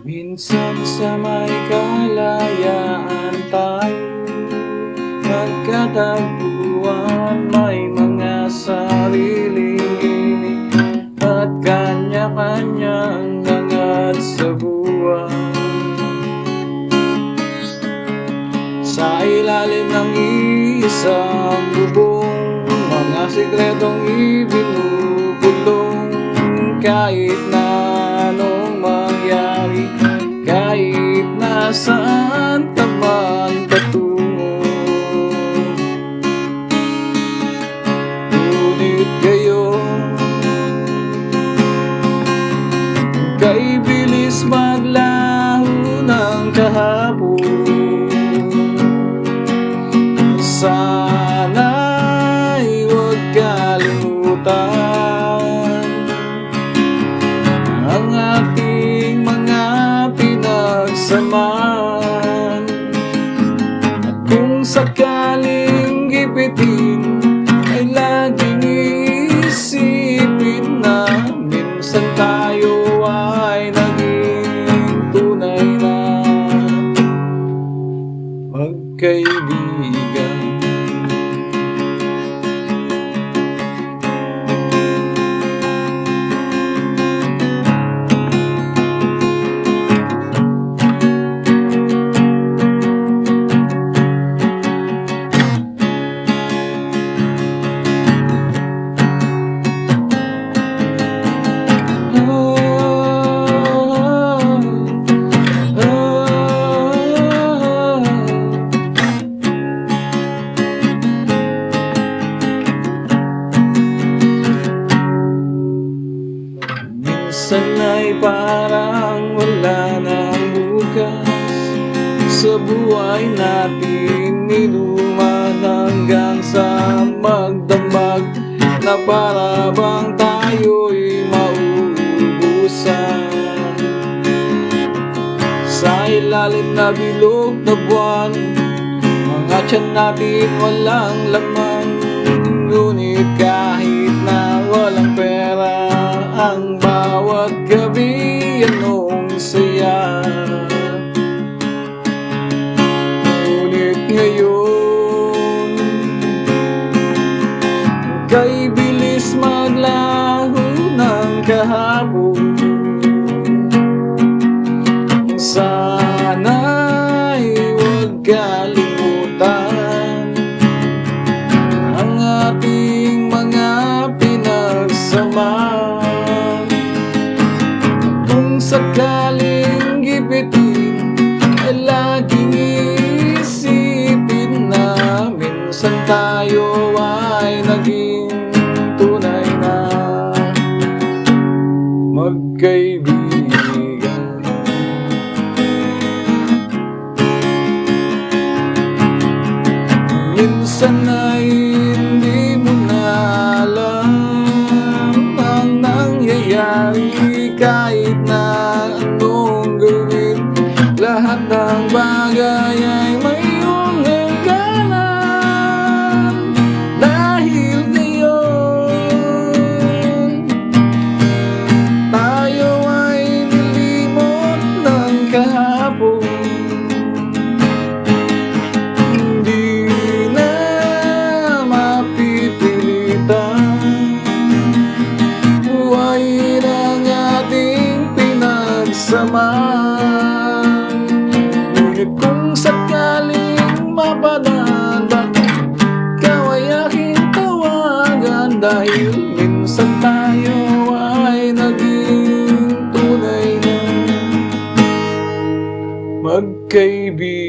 Minsan sa may kalayaan tayo magkatagpuan, may mga sariling at kanya-kanyang hangad sa buwan. Sa ilalim ng isang bubong, mga sikretong ibinubulong. Kahit na anong mangyari, kahit nasaan taman patungo, ngunit gayon kay bilis maglaho ng kahapon. Sana'y huwag kalimutan ang ating mga pinagsamahan. At kung sakaling gipitin, ay laging isipin na minsan tayo ay naging tunay na magkaibigan. Minsan ay parang wala nang bukas sa buhay natin, niluman hanggang sa magdamag na para bang tayo'y mauubusan. Sa ilalim na bilog na buwan, mga tiyan natin walang laman. Ngunit kahit na walang pera, ang bawat gabi anong saya. Ngunit ngayon kay bilis maglaho ng kahapon. Sana'y huwag kalimutan ang ating mga pinagsamahan. Kung sakaling gipitin, ay laging isipin na minsan tayo ay naging tunay na magkaibigan. Minsan ay hindi mo na alam ang nangyayari, kahit na anong gawin, lahat ng bagay ay may iyong hangganan. Dahil ngayon tayo ay nilimot ng kahapon. Hindi na mapipilitan buhayin ang ating pinagsamahan. Ngunit kung sakaling mapadaan, ikaw ay aking tawagan. Dahil minsan tayo ay naging tunay na magkaibigan.